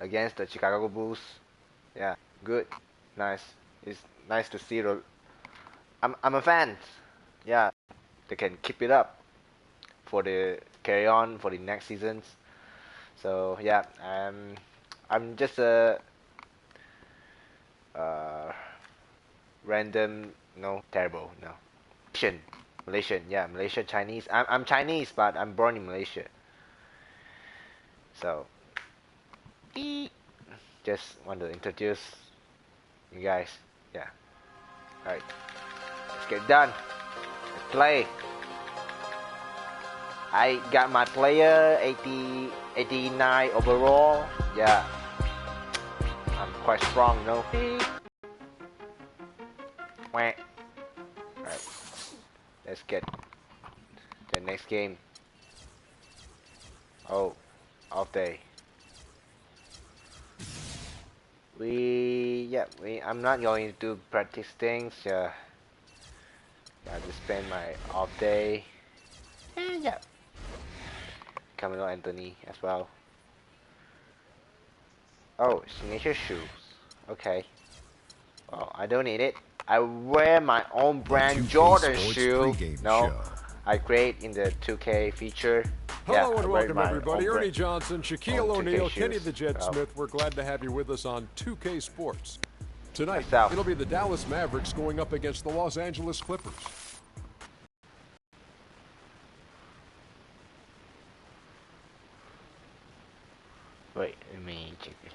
against the Chicago Bulls. Yeah, good, nice. It's nice to see the. I'm a fan. Yeah, they can keep it up for the carry on for the next seasons. So yeah, I'm just a random, no, terrible, no. Malaysian, yeah, Malaysian Chinese. I'm Chinese, but I'm born in Malaysia. So, just want to introduce you guys. Yeah. Alright, let's get done. Let's play. I got my player 89 overall. Yeah, I'm quite strong, no? Alright, let's get the next game. Oh, off day. I'm not going to practice things. Yeah, I just spend my off day. And yeah, Camilo Anthony as well. Oh, signature shoes. Okay. Well, I don't need it. I wear my own brand Jordan shoe. No, I create in the 2K feature. Hello and welcome everybody. Ernie Johnson, Shaquille O'Neal, Kenny the Jet Smith. We're glad to have you with us on 2K Sports. Tonight, it'll be the Dallas Mavericks going up against the Los Angeles Clippers. Wait, let me check this.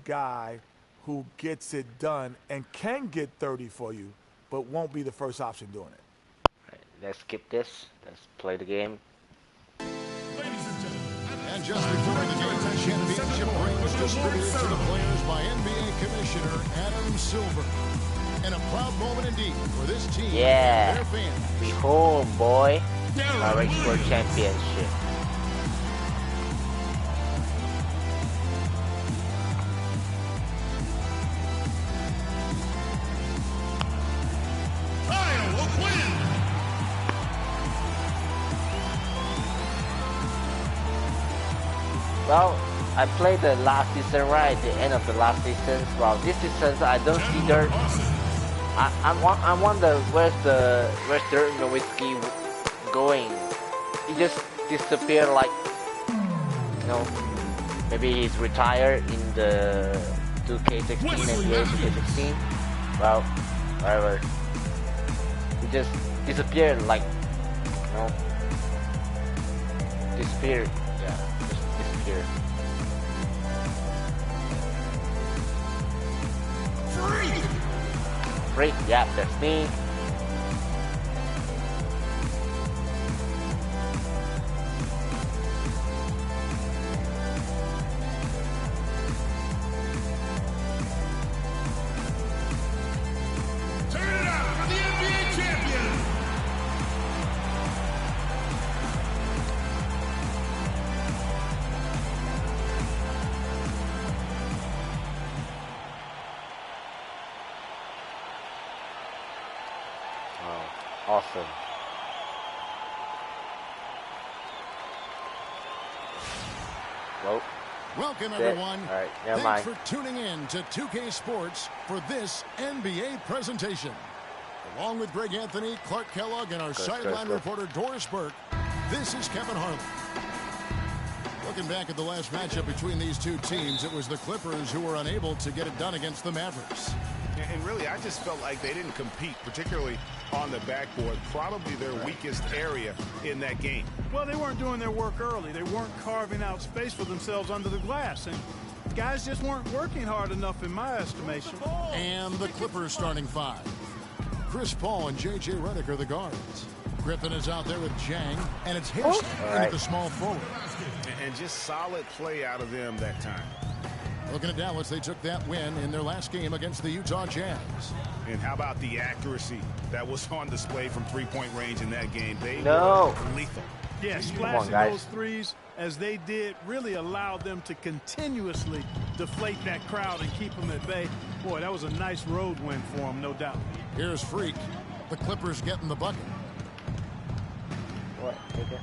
Guy who gets it done and can get 30 for you, but won't be the first option doing it. Right, let's skip this. Let's play the game. And just before the game, championship rings distributed to the players by NBA Commissioner Adam Silver. And a proud moment indeed for this team and their fans. We home, boy. Mavericks World Championship. Well, I played the last season right at the end of the last season. Well, this season I don't see there. I wonder where's Dirk Nowitzki going. He just disappeared like, you know, maybe he's retired in the 2K16 NBA 2K16. Well, whatever. He just disappeared like, you know, disappeared. Yeah, just disappeared. Freak, yeah, that's me. Turn it up for the NBA champion. Awesome. Well, welcome everyone. All right, never Thanks mind. for tuning in to 2K Sports for this NBA presentation. Along with Greg Anthony, Clark Kellogg, and our sideline reporter Doris Burke, this is Kevin Harlan. Looking back at the last matchup between these two teams, it was the Clippers who were unable to get it done against the Mavericks. And really, I just felt like they didn't compete, particularly on the backboard, probably their weakest area in that game. Well, they weren't doing their work early. They weren't carving out space for themselves under the glass. And guys just weren't working hard enough in my estimation. And the Clippers starting five. Chris Paul and J.J. Redick are the guards. Griffin is out there with Jang, and it's Harrison into the small forward. And just solid play out of them that time. Looking at Dallas, they took that win in their last game against the Utah Jazz. And how about the accuracy that was on display from three-point range in that game? They were lethal. Yeah, splashing those threes, as they did really allowed them to continuously deflate that crowd and keep them at bay. Boy, that was a nice road win for them, no doubt. Here's Freak. The Clippers getting the bucket. What? Okay.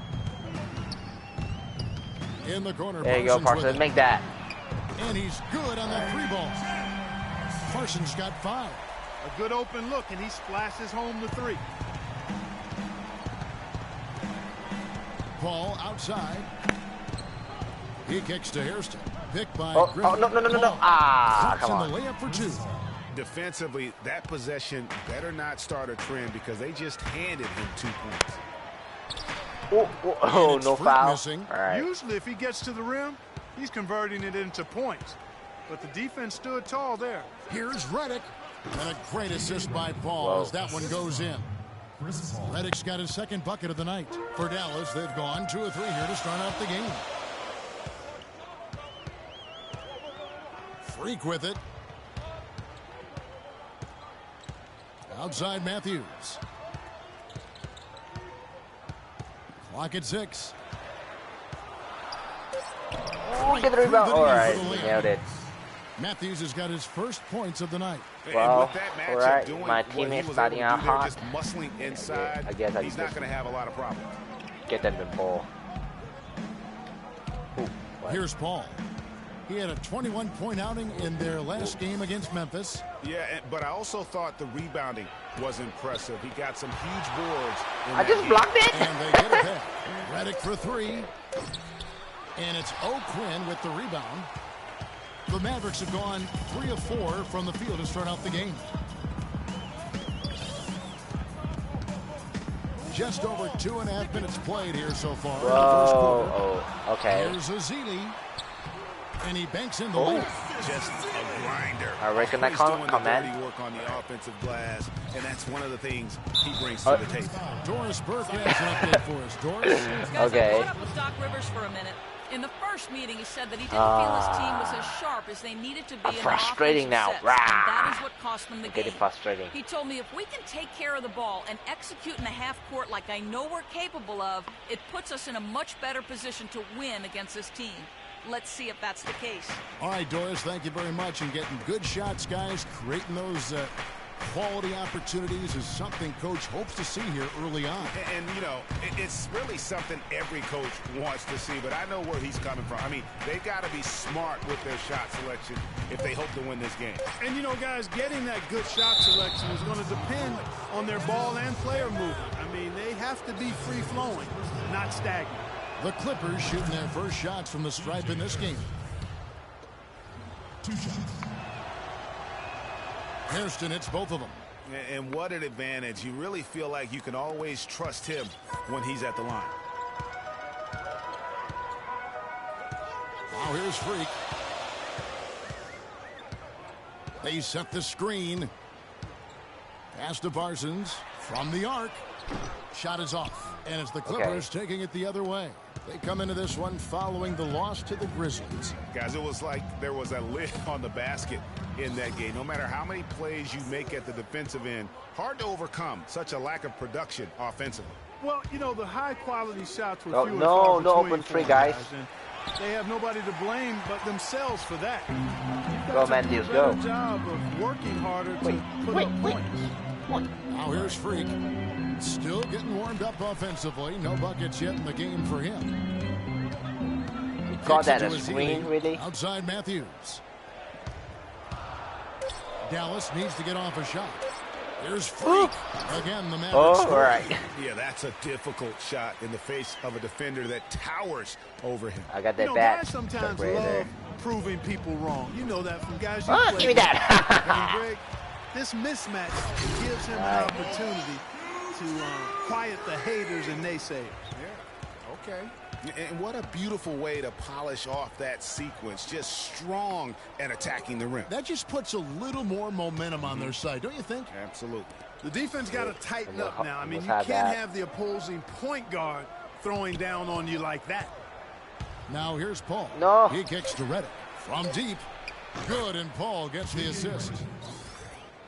In the corner. There you go, Parsons. Make that. And he's good on that 3 ball. Parsons got 5. A good open look, and he splashes home the 3. Paul outside. He kicks to Hairston. Picked by Griffin. Oh, no. Ah, come on. The layup for 2. Defensively, that possession better not start a trend because they just handed him 2 points. Oh, no foul. Missing. All right. Usually, if he gets to the rim, he's converting it into points. But the defense stood tall there. Here's Redick. And a great assist by Paul as that one goes in. Redick's got his 2nd bucket of the night. For Dallas, they've gone 2 of 3 here to start out the game. Freak with it. Outside Matthews. Clock at 6. Oh, get the rebound. All right, nailed it. Matthews has got his first points of the night. Well, with that matchup, all right, doing my what team he is was starting able to out do there, hot. just muscling inside. I guess he's not going to have a lot of problems. Get them the ball. Here's Paul. He had a 21-point outing in their last game against Memphis. Yeah, but I also thought the rebounding was impressive. He got some huge boards. I just blocked it. And they get it back. Redick for 3. And it's O'Quinn with the rebound. The Mavericks have gone 3 of 4 from the field to start out the game. Just over 2.5 minutes played here so far. In the first quarter. Oh, okay. Here's Azili. And he banks in the lead. Just a grinder. I reckon that He's doing the comment. dirty work on the offensive glass, and that's one of the things he brings to the table. Doris Burke has an update for us. Doris? Okay. I caught up with Doc Rivers for a minute. In the first meeting, he said that he didn't feel his team was as sharp as they needed to be in frustrating the now. offensive sets, and that is what cost them the game. Getting frustrating. He told me if we can take care of the ball and execute in the half court like I know we're capable of, it puts us in a much better position to win against this team. Let's see if that's the case. All right, Doris, thank you very much. And getting good shots, guys, creating those quality opportunities is something Coach hopes to see here early on. And you know, it's really something every coach wants to see, but I know where he's coming from. I mean, they've got to be smart with their shot selection if they hope to win this game. And, you know, guys, getting that good shot selection is going to depend on their ball and player movement. I mean, they have to be free-flowing, not stagnant. The Clippers shooting their first shots from the stripe in this game. 2 shots. Hairston hits both of them. And what an advantage. You really feel like you can always trust him when he's at the line. Now here's Freak. They set the screen. Pass to Parsons from the arc. Shot is off. And it's the Clippers taking it the other way. They come into this one following the loss to the Grizzlies. Guys, it was like there was a lid on the basket in that game. No matter how many plays you make at the defensive end, hard to overcome such a lack of production offensively. Well, you know, the high-quality shots were few and no far between open for free, them, guys. And they have nobody to blame but themselves for that. Go, Matthews, go. Better job of working harder to put up points. Now here's Freak. Still getting warmed up offensively. No buckets yet in the game for him. Got that a screen, really? Outside Matthews. Dallas needs to get off a shot. Here's Freak. Again, the Mavericks. Oh, all right. Yeah, that's a difficult shot in the face of a defender that towers over him. I got that Guys bat. sometimes Right love there. proving people wrong. You know that from guys you Oh, play give me that. and Greg, this mismatch gives him an opportunity to quiet the haters and naysayers. Yeah, okay. And what a beautiful way to polish off that sequence. Just strong and attacking the rim. That just puts a little more momentum on their side, don't you think? Absolutely. The defense got to tighten up now. I mean, you Almost can't had that. have the opposing point guard throwing down on you like that. Now here's Paul. No. He kicks to Redick from deep. Good, and Paul gets the assist.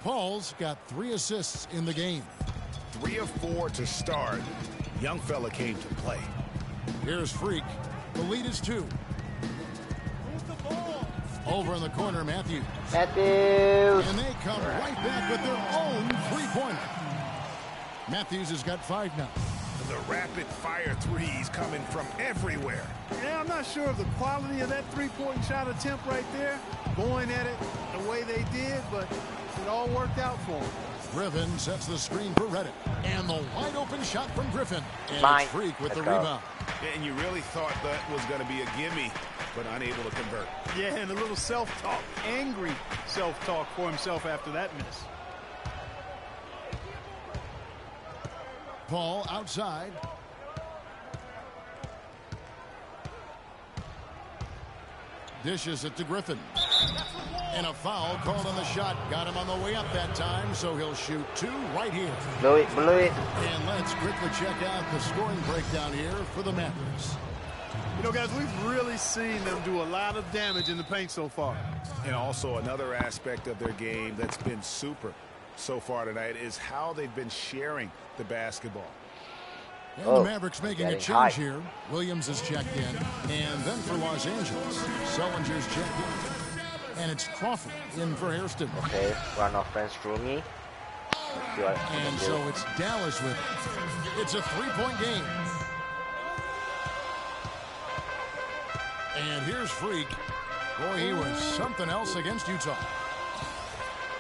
Paul's got 3 assists in the game. 3 of 4 to start. Young fella came to play. Here's Freak. The lead is 2. Over in the corner, Matthews. Matthews. And they come right back with their own three-pointer. Matthews has got 5 now. The rapid-fire threes coming from everywhere. Yeah, I'm not sure of the quality of that three-point shot attempt right there, going at it the way they did, but it all worked out for them. Griffin sets the screen for Reddick. And the wide-open shot from Griffin. And it's Freak with the rebound. And you really thought that was going to be a gimme, but unable to convert. Yeah, and a little self-talk, angry self-talk for himself after that miss. Paul outside. Dishes it to Griffin. And a foul called on the shot. Got him on the way up that time, so he'll shoot 2 right here. Blew it. And let's quickly check out the scoring breakdown here for the Mavericks. You know, guys, we've really seen them do a lot of damage in the paint so far. And also another aspect of their game that's been super so far tonight is how they've been sharing the basketball. And the Mavericks making a change here. Williams is checked in. And then for Los Angeles, Sullinger's checked in. And it's Crawford in for Hairston. Okay, run offense through me. And so it's Dallas with it. It's a 3-point game. And here's Freak. Boy, he was something else against Utah.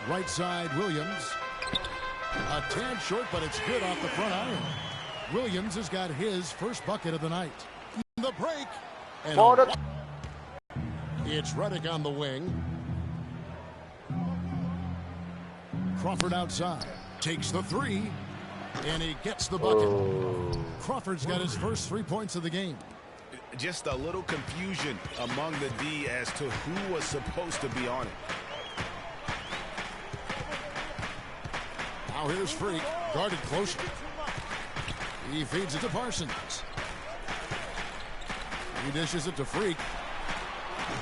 Right side, Williams. A tad short, but it's good off the front iron. Williams has got his first bucket of the night. The break. And it's Reddick on the wing. Crawford outside. Takes the 3. And he gets the bucket. Crawford's got his first 3 points of the game. Just a little confusion among the D as to who was supposed to be on it. Now here's Freak. Guarded closely. He feeds it to Parsons. He dishes it to Freak.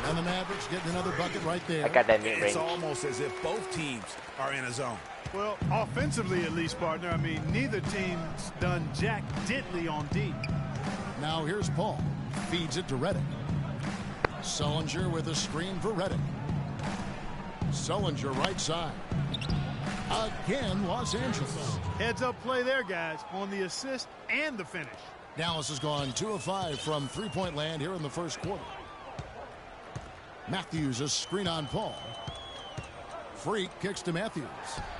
And the Mavericks getting another bucket right there. I got that mid-range. It's almost as if both teams are in a zone. Well, offensively at least, partner. I mean, neither team's done jack diddly on D. Now here's Paul. Feeds it to Reddick. Sullinger with a screen for Reddick. Sullinger right side. Again, Los Angeles. Heads up play there, guys, on the assist and the finish. Dallas has gone 2 of 5 from three-point land here in the first quarter. Matthews, a screen on Paul. Freak kicks to Matthews.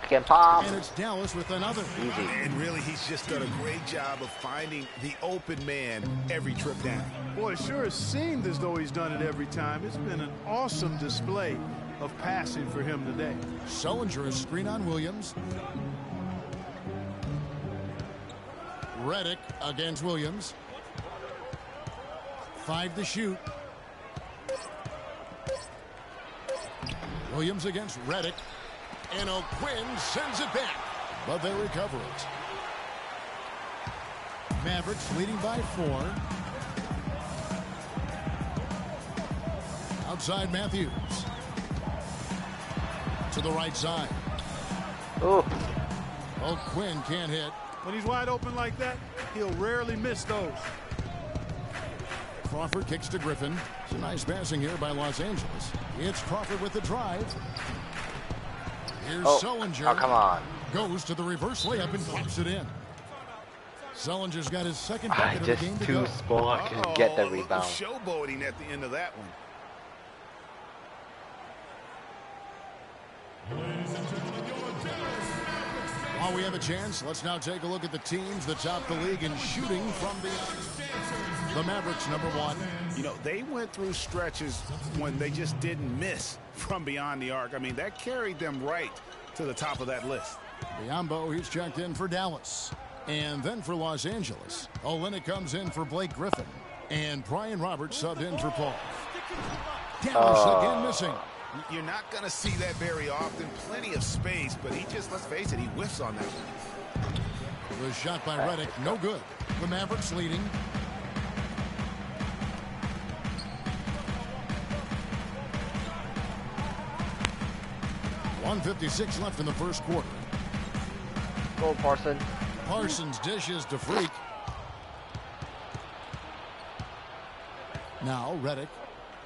Can pop. And it's Dallas with another. Easy. And really, he's just done a great job of finding the open man every trip down. Boy, it sure has seemed as though he's done it every time. It's been an awesome display of passing for him today. Sullinger, a screen on Williams. Reddick against Williams. 5 to shoot. Williams against Reddick. And O'Quinn sends it back. But they recover it. Mavericks leading by 4. Outside Matthews. To the right side. Oh. O'Quinn can't hit. When he's wide open like that, he'll rarely miss those. Crawford kicks to Griffin. It's a nice passing here by Los Angeles. It's Crawford with the drive. Here's Sullinger. Oh, come on. Goes to the reverse layup and pops it in. Sullinger's got his second bucket of the game to go. Just too small to get the rebound. Showboating at the end of that one. While we have a chance, let's now take a look at the teams that top the league in shooting from the Mavericks, number 1. You know, they went through stretches when they just didn't miss from beyond the arc. I mean, that carried them right to the top of that list. Biombo, he's checked in for Dallas. And then for Los Angeles, Olynyk comes in for Blake Griffin. And Brian Roberts subbed in for Paul. Dallas again missing. You're not going to see that very often. Plenty of space, but he just, let's face it, he whiffs on that one. The shot by Reddick, no good. The Mavericks leading. .156 left in the first quarter. Go, Parsons. Parsons dishes to Freak. Now Redick.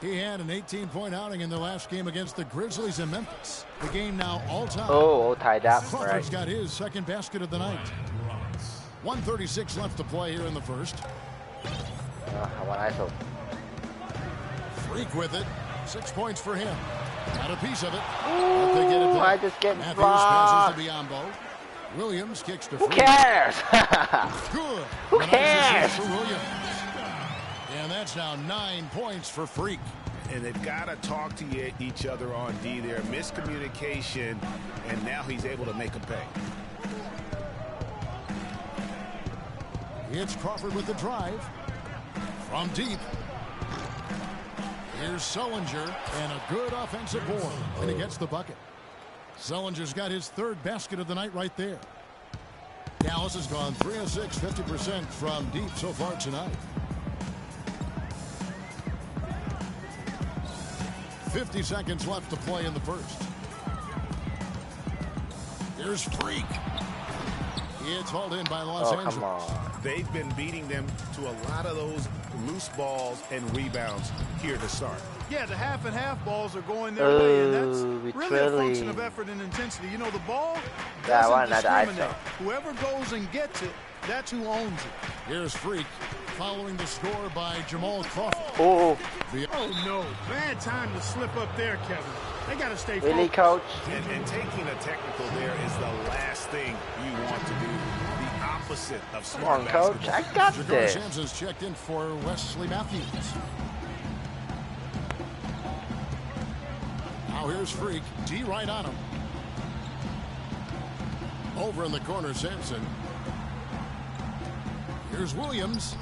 He had an 18-point outing in their last game against the Grizzlies in Memphis. The game now all time. Oh, tied up. Crawford's Right. got his second basket of the night. 1:36 left to play here in the first. I want ISO. Freak with it. 6 points for him. Got a piece of it. Ooh, they get it back. I just get Matthews blocked. passes to Biombo. Williams kicks to Who Freak. cares? Good. Who Nice cares? assist for Williams. And that's now 9 points for Freak. And they've got to talk to each other on D there. Miscommunication, and now he's able to make them pay. It's Crawford with the drive. From deep. Here's Sullinger, and a good offensive board. And he gets the bucket. Sullinger's got his third basket of the night right there. Dallas has gone 3 of 6, 50% from deep so far tonight. 50 seconds left to play in the first. Here's Freak. It's hauled in by Los Angeles. Come on. They've been beating them to a lot of those loose balls and rebounds here to start. Yeah, the half and half balls are going their way, and that's really a really- function of effort and intensity. You know, the ball Yeah, I want doesn't another discriminate. ISO. Whoever goes and gets it, that's who owns it. Here's Freak following the score by Jamal Crawford. Oh, Oh, no. Bad time to slip up there, Kevin. They got to stay really, focused. coach? And taking a technical there is the last thing you want to do. The opposite of Come smart on, coach. basketball. I got Jagger this. Sampson's checked in for Wesley Matthews. Now here's Freak. D right on him. Over in the corner, Sampson. Here's Williams.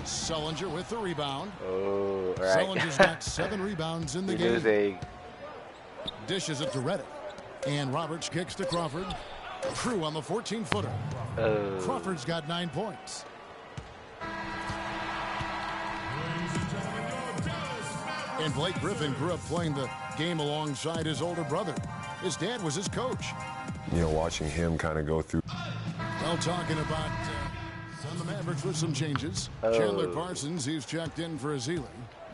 Sullinger with the rebound. Oh, all Sullinger's right. got 7 rebounds in the You game. losing. Dishes it to Redick. And Roberts kicks to Crawford. Crew on the 14-footer. Oh. Crawford's got 9 points. And Blake Griffin grew up playing the game alongside his older brother. His dad was his coach. You know, watching him kind of go through. Well, talking about the Mavericks with some changes. Chandler Parsons, he's checked in for Azili.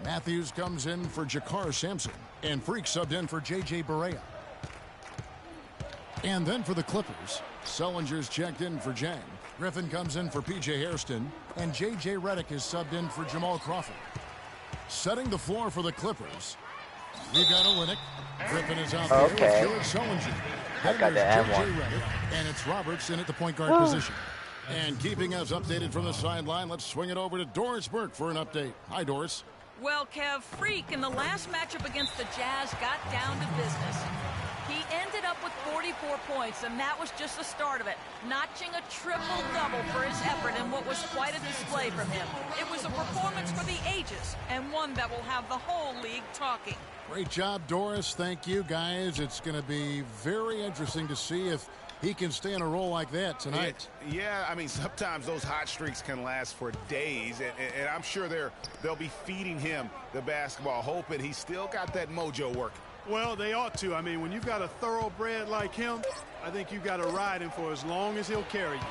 Matthews comes in for Jakar Sampson. And Freak subbed in for J.J. Barea. And then for the Clippers, Sullinger's checked in for Jang. Griffin comes in for P.J. Hairston. And J.J. Redick is subbed in for Jamal Crawford. Setting the floor for the Clippers, we got Olynyk. Griffin is out there with George Sullinger. I got the Then M there's one. J.J. Redick, and it's Roberts in at the point guard position. And keeping us updated from the sideline, let's swing it over to Doris Burke for an update. Hi, Doris. Well, Kev, Freak in the last matchup against the Jazz got down to business. He ended up with 44 points, and that was just the start of it, notching a triple-double for his effort in what was quite a display from him. It was a performance for the ages, and one that will have the whole league talking. Great job, Doris. Thank you, guys. It's going to be very interesting to see if he can stay in a role like that tonight. Yeah, I mean, sometimes those hot streaks can last for days, and I'm sure they'll be feeding him the basketball, hoping he's still got that mojo working. Well, they ought to. I mean, when you've got a thoroughbred like him, I think you've got to ride him for as long as he'll carry you.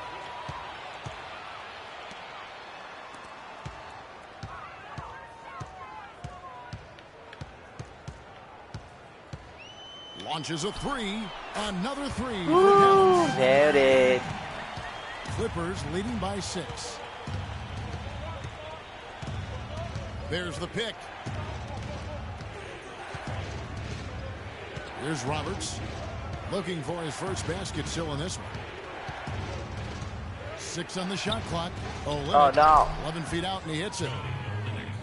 Launches a 3. Another 3. There it is. Clippers leading by 6. There's the pick. Here's Roberts. Looking for his first basket still in this one. 6 on the shot clock. Oh, no. 11 feet out, and he hits it.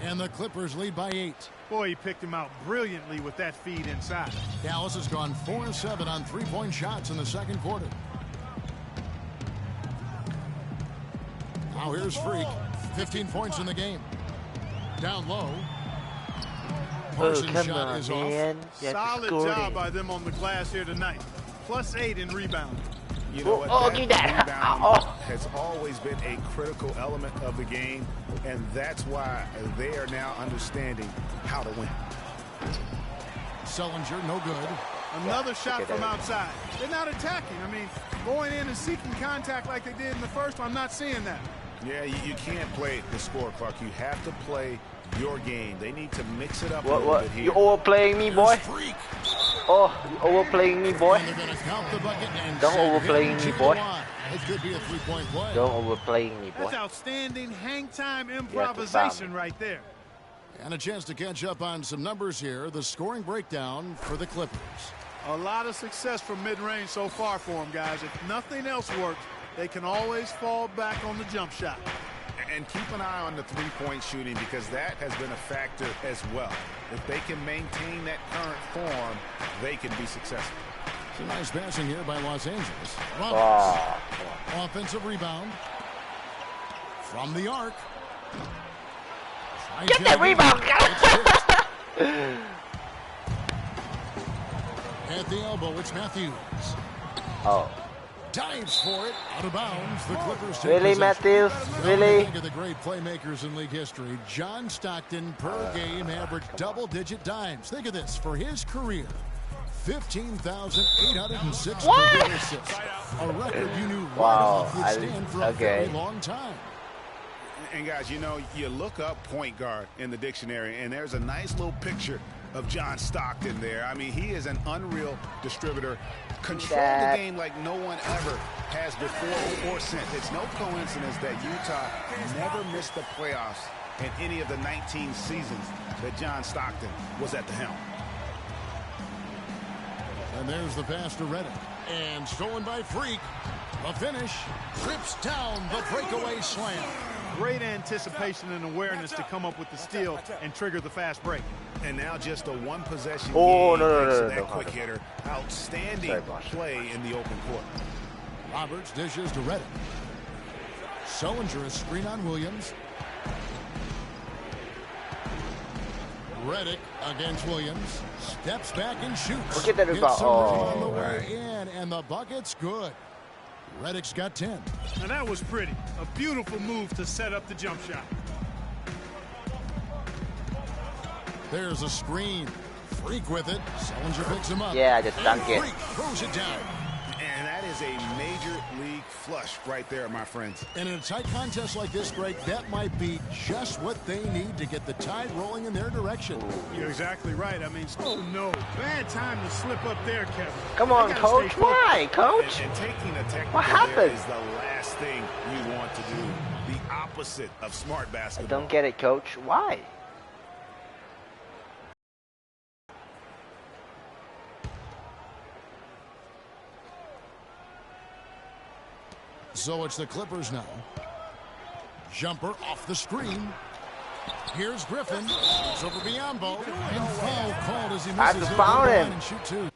And the Clippers lead by 8. Boy, he picked him out brilliantly with that feed inside. Dallas has gone 4 of 7 on 3-point shots in the second quarter. Now here's Freak. 15 points in the game. Down low. Parsons' come shot on, is man. off. You have to Solid score job it. by them on the glass here tonight. +8 in rebounding. You know what? Oh, give that. rebound Oh. has always been a critical element of the game, and that's why they are now understanding how to win. Sullinger, no good. Another shot at from that. outside. They're not attacking. I mean, going in and seeking contact like they did in the first one, I'm not seeing that. Yeah, you can't play the score clock. You have to play your game. They need to mix it up a What? little bit here. You overplaying me, boy? Oh, you overplaying me, boy? Don't overplaying me, boy. It could be a three-point play. Don't overplaying me, boy. That's outstanding hang-time improvisation right there. And a chance to catch up on some numbers here. The scoring breakdown for the Clippers. A lot of success from mid-range so far for them, guys. If nothing else works, they can always fall back on the jump shot. And keep an eye on the three-point shooting because that has been a factor as well. If they can maintain that current form, they can be successful. Some nice passing here by Los Angeles. Oh. Offensive rebound. From the arc. Get that rebound, At the elbow, it's Matthews. Oh. Dives for it. Out of bounds. The Clippers take Really, possession. Matthews? Really? Think of the great playmakers in league history. John Stockton per game averaged double-digit dimes. Think of this. For his career, 15,806 career assists. A record you knew right off would stand for a very long time. And guys, you know, you look up point guard in the dictionary, and there's a nice little picture of John Stockton there. I mean, he is an unreal distributor. Control the game like no one ever has before or since. It's no coincidence that Utah never missed the playoffs in any of the 19 seasons that John Stockton was at the helm. And there's the pass to Redick. And stolen by Freak. The finish. Trips down the breakaway slam. Great anticipation and awareness to come up with the steal and trigger the fast break. And now just a one-possession game. That quick hitter. Outstanding play in the open court. Roberts dishes to Redick. Sullinger a screen on Williams. Redick against Williams. Steps back and shoots. Look at that rebound. On the way in, and the bucket's good. Redick's got 10. Now that was pretty. A beautiful move to set up the jump shot. There's a screen. Freak with it. Sullinger picks him up. Yeah, just dunk it. Freak throws it down. And that is a major league flush right there, my friends. And in a tight contest like this, Greg, that might be just what they need to get the tide rolling in their direction. You're exactly right. I mean, oh no, bad time to slip up there, Kevin. Come on, coach. Why, coach? And taking a technical what happened? is the last thing you want to do. The opposite of smart basketball. I don't get it, coach. Why? So it's the Clippers now. Jumper off the screen. Here's Griffin. It's over Biombo. And foul called as he misses I found him. And shoot two.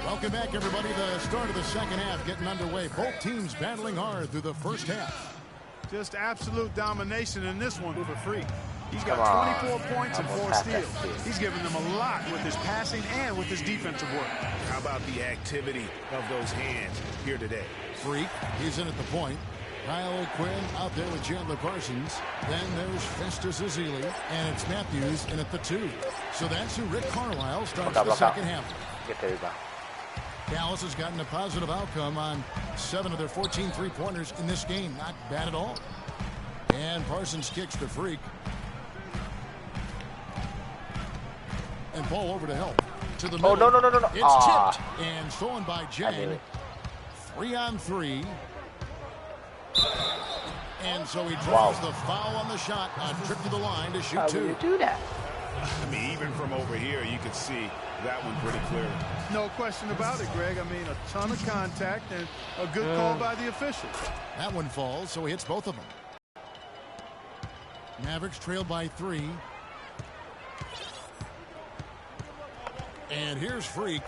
Welcome back, everybody. The start of the second half getting underway. Both teams battling hard through the first half. Just absolute domination in this one for Freak. He's got 24 points and 4 steals. He's given them a lot with his passing and with his defensive work. How about the activity of those hands here today? Freak, he's in at the point. Kyle O'Quinn out there with Chandler Parsons. Then there's Festus Ezeli, and it's Matthews in at the 2. So that's who Rick Carlisle starts the second half. Get the rebound. Dallas has gotten a positive outcome on 7 of their 14 three-pointers in this game. Not bad at all. And Parsons kicks to Freak. And Paul over to help. To the middle. Oh, no. It's tipped and stolen by Jang. 3-on-3. And so he draws the foul on the shot. A trip to the line to shoot How two. do you do that? I mean, even from over here, you could see that one pretty clearly. No question about it, Greg. I mean, a ton of contact and a good call by the officials. That one falls, so he hits both of them. Mavericks trailed by 3. And here's Freak.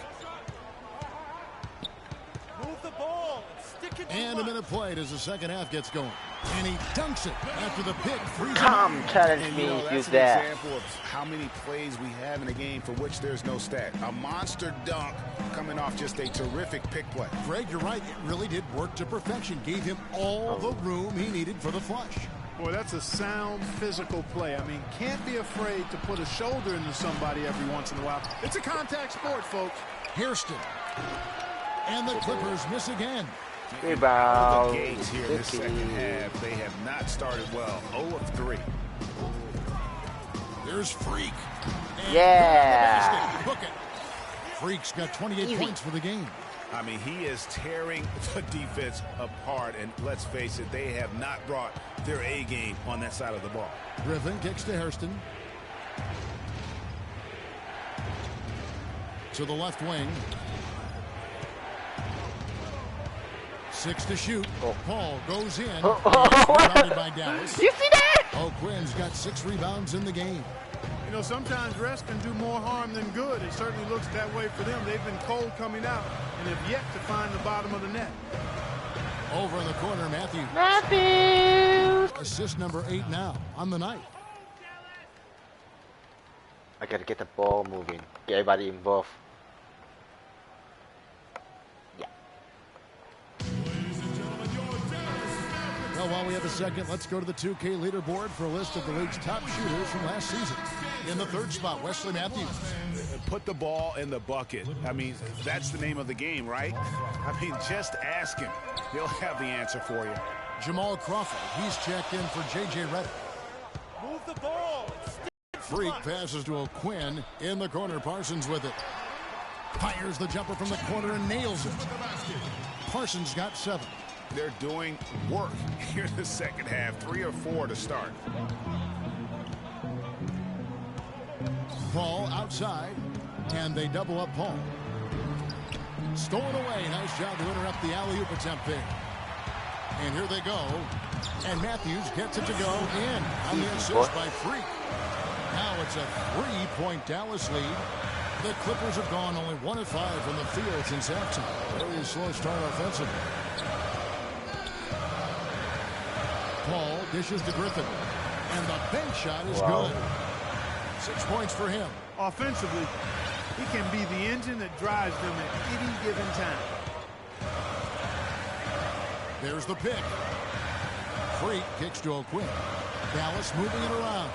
Move the ball. Stick it. And a minute played as the second half gets going. And he dunks it after the pick. Come challenge me, that's do that. an example of how many plays we have in a game for which there's no stat. A monster dunk coming off just a terrific pick play. Greg, you're right. It really did work to perfection. Gave him all the room he needed for the flush. Boy, that's a sound physical play. I mean, can't be afraid to put a shoulder into somebody every once in a while. It's a contact sport, folks. Hairston. And the Clippers miss again. Rebound. The Gates here in the second half. They have not started well. 0 of 3. There's Freak. And yeah. Book it. Freak's got 28 points for the game. I mean, he is tearing the defense apart, and let's face it, they have not brought their A game on that side of the ball. Griffin kicks to Hairston. To the left wing. 6 to shoot. Paul goes in. Rebounded by Dallas. You see that? O'Quinn's got 6 rebounds in the game. You know, sometimes rest can do more harm than good. It certainly looks that way for them. They've been cold coming out and have yet to find the bottom of the net. Over in the corner, Matthews. Assist number 8 now on the night. I gotta get the ball moving. Get everybody involved. Yeah. Well, while we have a second, let's go to the 2K leaderboard for a list of the league's top shooters from last season. In the 3rd spot, Wesley Matthews. Put the ball in the bucket. I mean, that's the name of the game, right? I mean, just ask him. He'll have the answer for you. Jamal Crawford, he's checked in for J.J. Redick. Move the ball. Freak passes to O'Quinn. In the corner, Parsons with it. Fires the jumper from the corner and nails it. Parsons got 7. They're doing work here in the second half. 3 or 4 to start. Paul outside, and they double up Paul. Stolen away. Nice job to interrupt the alley-oop attempt there. And here they go. And Matthews gets it to go in on the assist by Freak. Now it's a 3-point Dallas lead. The Clippers have gone only 1 of 5 from the field since halftime. Very slow start offensively. Paul dishes to Griffin. And the bank shot is good. 6 points for him. Offensively, he can be the engine that drives them at any given time. There's the pick. Freak kicks to O'Quinn. Dallas moving it around.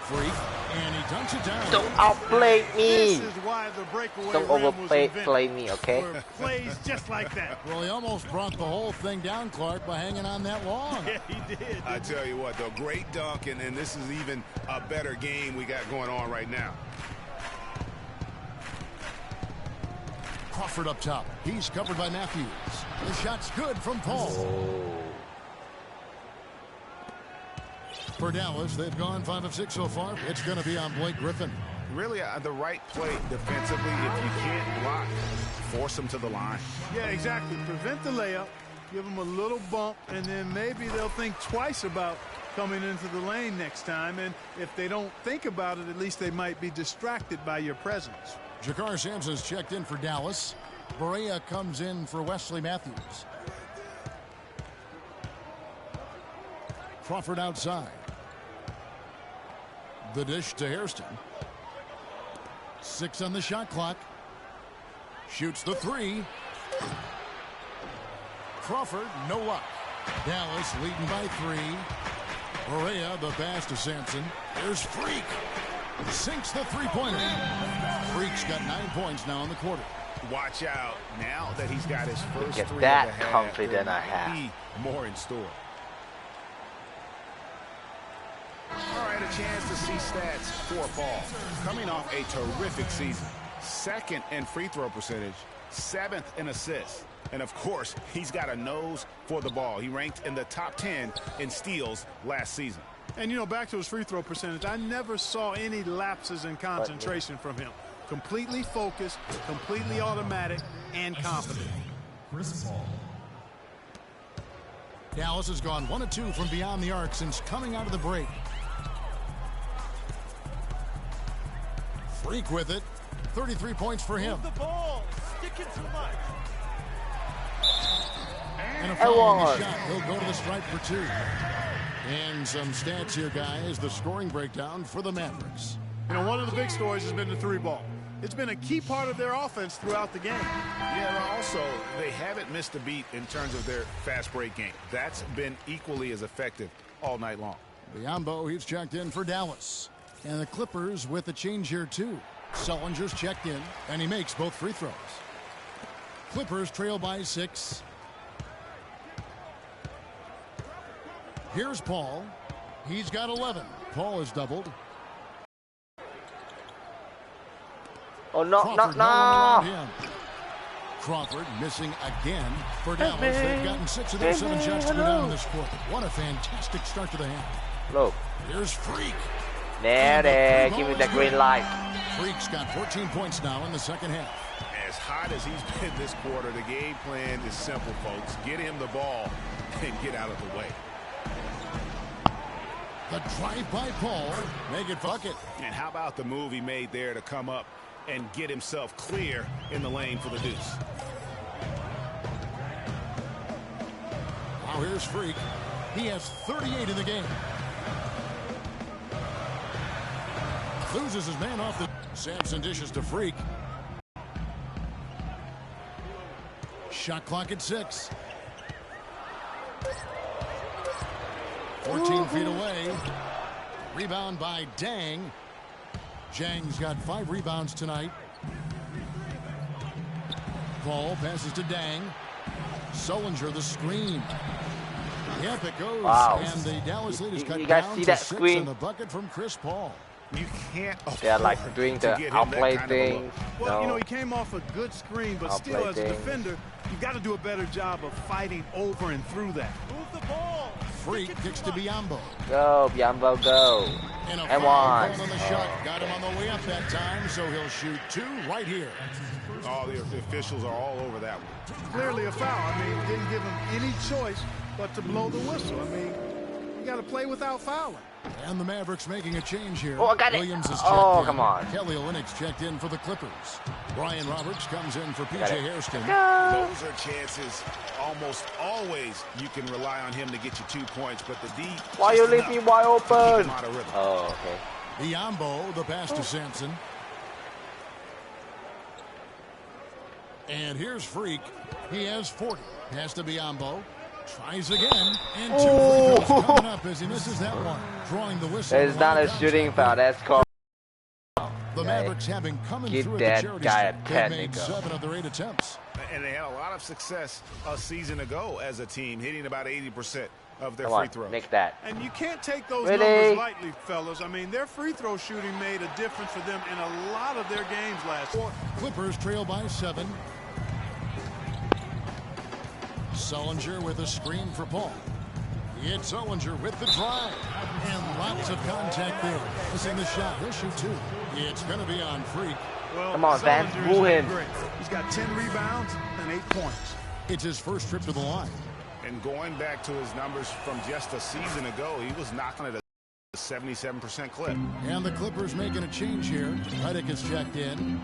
Freak, and he dunks it down. Don't outplay me. This is why the breakaway Don't overplay me, okay? Plays just like that. Well, he almost brought the whole thing down, Clark, by hanging on that long. Yeah, he did. I tell you what, though, great dunk, and this is even a better game we got going on right now. Crawford up top. He's covered by Matthews. The shot's good from Paul. For Dallas, they've gone 5 of 6 so far. It's going to be on Blake Griffin. Really the right play defensively. If you can't block, force them to the line. Yeah, exactly. Prevent the layup, give them a little bump, and then maybe they'll think twice about coming into the lane next time. And if they don't think about it, at least they might be distracted by your presence. Jakar Sampson's checked in for Dallas. Berea comes in for Wesley Matthews. Crawford outside. The dish to Hairston. 6 on the shot clock. Shoots the 3. Crawford, no luck. Dallas leading by 3. Berea, the pass to Sampson. There's Freak. Sinks the 3-pointer. Freak's got 9 points now in the quarter. Watch out. Now that he's got his first Get 3 that of the half, confident I have. be more in store. All right, a chance to see stats for Paul. Coming off a terrific season. 2nd in free throw percentage. 7th in assists. And, of course, he's got a nose for the ball. He ranked in the top 10 in steals last season. And, you know, back to his free throw percentage, I never saw any lapses in concentration from him. Completely focused, completely automatic, and confident. Chris Paul. Dallas has gone 1 of 2 from beyond the arc since coming out of the break. Freak with it. 33 points for him. Move the ball. Sticking too much. And a foul on the shot. He'll go to the stripe for 2. And some stats here, guys. The scoring breakdown for the Mavericks. You know, one of the big stories has been the 3-ball. It's been a key part of their offense throughout the game. Yeah, also, they haven't missed a beat in terms of their fast break game. That's been equally as effective all night long. Biombo, he's checked in for Dallas. And the Clippers with a change here, too. Sullinger's checked in, and he makes both free throws. Clippers trail by 6. Here's Paul. He's got 11. Paul is doubled. Oh, no, Crawford no. Crawford missing again for Dallas. They've gotten 6 of their 7 shots to go down in this quarter. What a fantastic start to the half. Look. Here's Freak. There. Give me the green light. Freak's got 14 points now in the second half. As hot as he's been this quarter, the game plan is simple, folks. Get him the ball and get out of the way. The drive by Paul. Make it bucket. And how about the move he made there to come up and get himself clear in the lane for the deuce. Now here's Freak. He has 38 in the game. Loses his man off the... Sampson dishes to Freak. Shot clock at 6. 14 feet away. Rebound by Dang. Jang's got 5 rebounds tonight. Paul passes to Dang. Sullinger the screen. Yep, it goes. Wow. And the Dallas lead is cut you guys down see to that 6 screen? in the bucket from Chris Paul. You can't They're like doing the outplay thing. Well, you know, he came off a good screen, but still, as a thing. defender, you've got to do a better job of fighting over and through that. Move the ball. Freak kicks to Biombo. Go, Biombo, go. And a And foul one. on the shot. Got him on the way up that time, so he'll shoot 2 right here. Oh, the officials are all over that one. Clearly a foul. I mean, didn't give him any choice but to blow the whistle. I mean, you got to play without fouling. And the Mavericks making a change here. Oh, I got it. Williams is checked Oh, in. come on. Kelly Olynyk's checked in for the Clippers. Brian Roberts comes in for P.J. Hairston. Those are chances almost always you can rely on him to get you 2 points, but the D... Why you leave me wide open? Out of rhythm. Oh, okay. Biombo, the pass to Sampson. And here's Freak. He has 40. Pass to Biombo. Tries again. And 2 free throws coming up as he misses that one. Drawing the whistle. It's not a shooting foul. That's called. The Mavericks having come in Give through that at the charity guy a stripe. They've made technical. 7 of their 8 attempts. And they had a lot of success a season ago as a team, hitting about 80% of their Come free on, throws. make that. And you can't take those Really? numbers lightly, fellas. I mean, their free throw shooting made a difference for them in a lot of their games last year. Clippers trail by 7. Sullinger with a screen for Paul. It's Sullinger with the drive. And lots of contact there. Missing the shot. He'll shoot 2. It's going to be on Freak. Well, Come on, Van. Sullinger's Woo been him. great. He's got 10 rebounds and 8 points. It's his first trip to the line. And going back to his numbers from just a season ago, he was knocking at a 77% clip. And the Clippers making a change here. Redick is checked in.